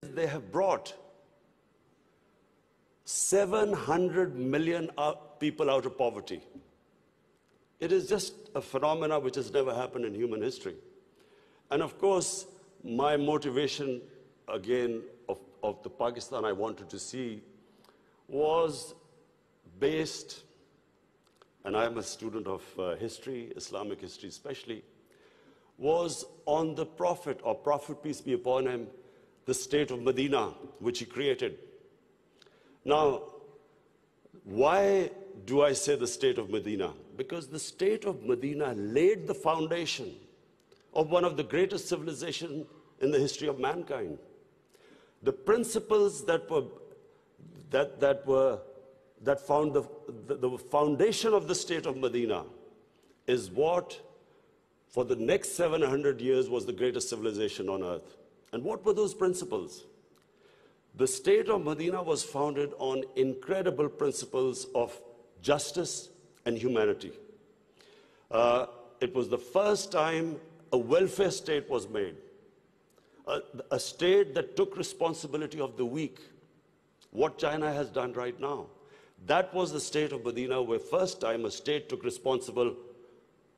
they have brought 700 million people out of poverty. It is just a phenomenon which has never happened in human history. And of course, my motivation, again, of the Pakistan I wanted to see was based, and I am a student of history, Islamic history especially, was on the Prophet, or Prophet, peace be upon him, the state of Medina, which he created. Now, why do I say the state of Medina? Because the state of Medina laid the foundation of one of the greatest civilizations in the history of mankind. The principles that found the foundation of the state of Medina is what, for the next 700 years, was the greatest civilization on earth. And what were those principles? The state of Medina was founded on incredible principles of justice and humanity. It was the first time a welfare state was made, a state that took responsibility of the weak, what China has done right now. That was the state of Medina, where first time a state took responsible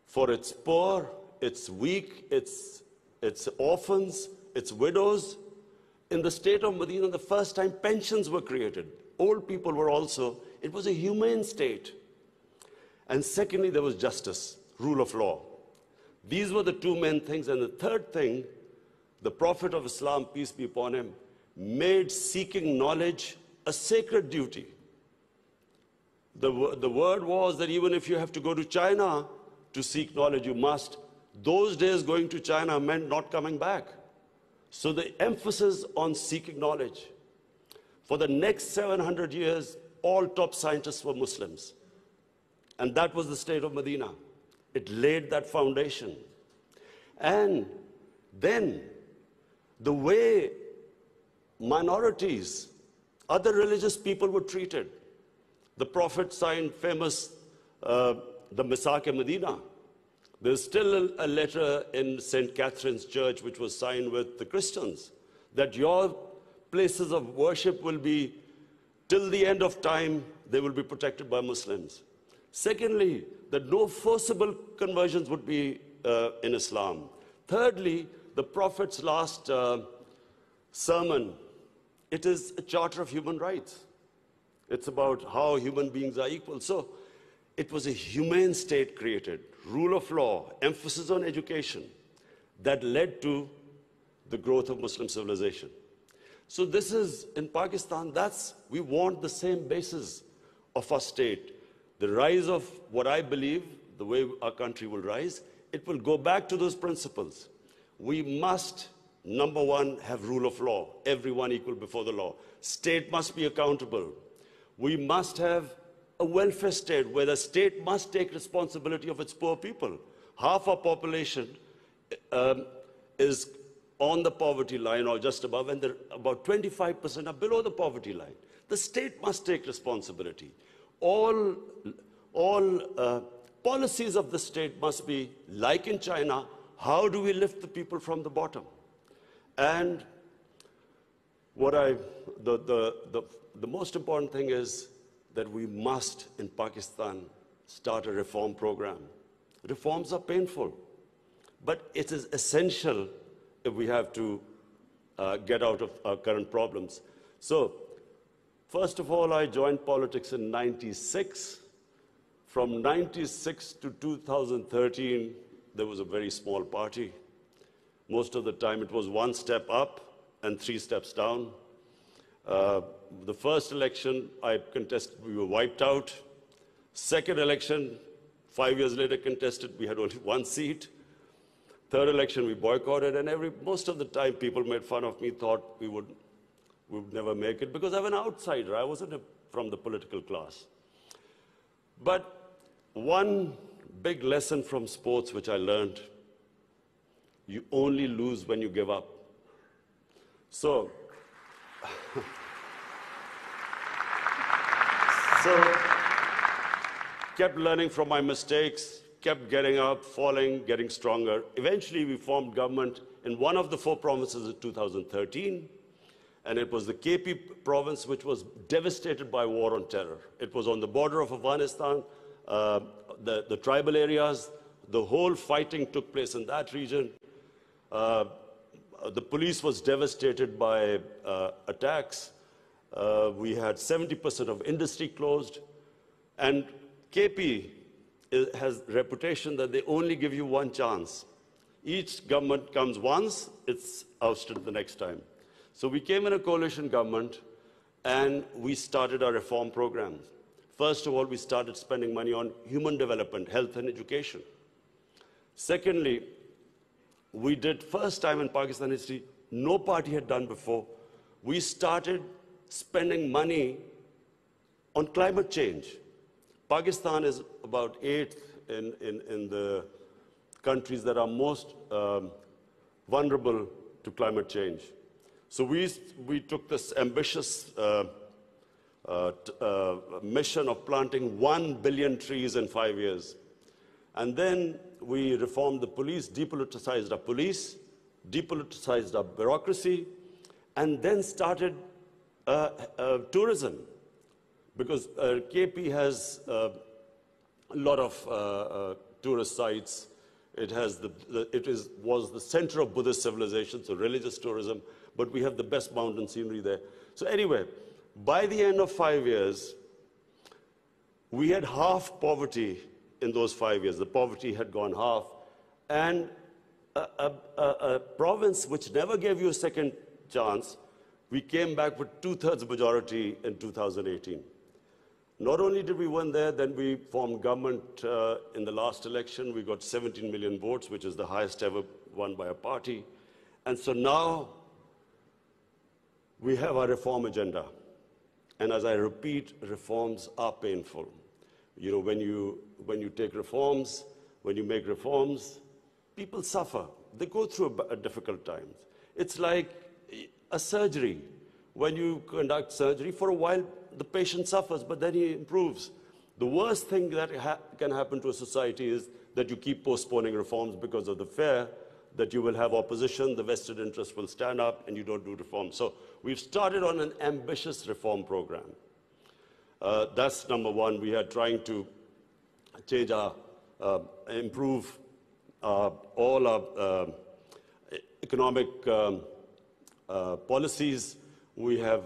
for its poor, its weak, its orphans, its widows. In the state of Medina, the first time pensions were created. Old people were also, it was a humane state. And secondly, there was justice, rule of law. These were the two main things. And the third thing, the Prophet of Islam, peace be upon him, made seeking knowledge a sacred duty. The word was that even if you have to go to China to seek knowledge, you must. Those days going to China meant not coming back. So the emphasis on seeking knowledge. For the next 700 years, all top scientists were Muslims. And that was the state of Medina. It laid that foundation. And then the way minorities, other religious people were treated. The Prophet signed famous, the Misaq-e-Medina. There's still a letter in St. Catherine's Church which was signed with the Christians, that your places of worship will be, till the end of time, they will be protected by Muslims. Secondly, that no forcible conversions would be in Islam. Thirdly, the Prophet's last sermon, it is a charter of human rights. It's about how human beings are equal. So it was a humane state created, rule of law, emphasis on education, that led to the growth of Muslim civilization. So this is, in Pakistan, we want the same basis of our state. The rise of what I believe, the way our country will rise, it will go back to those principles. We must, number one, have rule of law, everyone equal before the law. State must be accountable. We must have a welfare state where the state must take responsibility of its poor people. Half our population is on the poverty line or just above, and about 25% are below the poverty line. The state must take responsibility. All policies of the state must be, like in China, how do we lift the people from the bottom? And the most important thing is that we must, in Pakistan, start a reform program. Reforms are painful, but it is essential if we have to get out of our current problems. So, first of all, I joined politics in '96. From '96 to 2013, there was a very small party. Most of the time, it was one step up and 3 steps down. The first election I contested, we were wiped out. Second election, 5 years later contested, we had only 1 seat. Third election, we boycotted, and most of the time people made fun of me, thought we would never make it, because I'm an outsider. I wasn't from the political class. But one big lesson from sports which I learned, you only lose when you give up. So kept learning from my mistakes, kept getting up, falling, getting stronger. Eventually, we formed government in one of the 4 provinces in 2013. And it was the KP province which was devastated by war on terror. It was on the border of Afghanistan, the tribal areas, the whole fighting took place in that region. The police was devastated by attacks. We had 70% of industry closed. And KP has a reputation that they only give you one chance. Each government comes once, it's ousted the next time. So we came in a coalition government and we started our reform programs. First of all, we started spending money on human development, health and education. Secondly, we did, first time in Pakistan history, no party had done before, we started spending money on climate change. Pakistan is about 8th in the countries that are most vulnerable to climate change. So we took this ambitious mission of planting 1 billion trees in 5 years. And then we reformed the police, depoliticized our police, depoliticized our bureaucracy, and then started tourism. Because KP has a lot of tourist sites. It was the center of Buddhist civilization, so religious tourism, but we have the best mountain scenery there. So anyway, by the end of 5 years, we had half poverty in those 5 years. The poverty had gone half. And a province which never gave you a second chance, we came back with 2/3 majority in 2018. Not only did we win there, then we formed government in the last election. We got 17 million votes, which is the highest ever won by a party. And so now we have our reform agenda. And as I repeat, reforms are painful. You know, when you take reforms, when you make reforms, people suffer. They go through a difficult times. It's like a surgery. When you conduct surgery, for a while, the patient suffers, but then he improves. The worst thing that can happen to a society is that you keep postponing reforms because of the fear that you will have opposition, the vested interest will stand up, and you don't do reforms. So we've started on an ambitious reform program. That's number one. We are trying to change improve all our economic policies. We have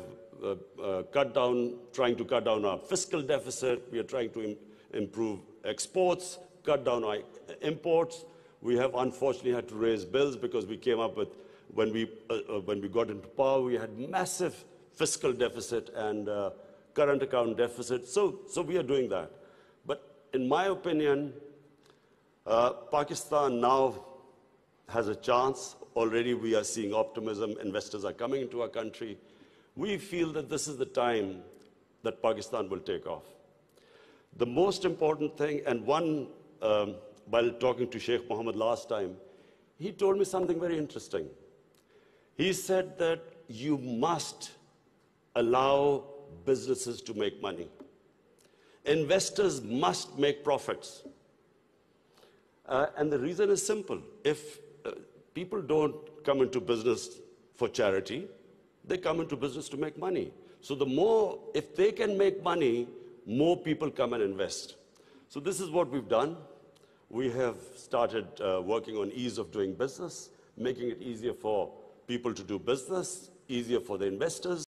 trying to cut down our fiscal deficit. We are trying to improve exports, cut down our imports. We have unfortunately had to raise bills because we came up with, when we got into power, we had massive fiscal deficit and current account deficit. So we are doing that. But in my opinion, Pakistan now has a chance. Already we are seeing optimism. Investors are coming into our country. We feel that this is the time that Pakistan will take off. The most important thing, and while talking to Sheikh Mohammed last time, he told me something very interesting. He said that you must allow businesses to make money. Investors must make profits. And the reason is simple. If people don't come into business for charity, they come into business to make money. So if they can make money, more people come and invest. So this is what we've done. We have started working on ease of doing business, making it easier for people to do business, easier for the investors.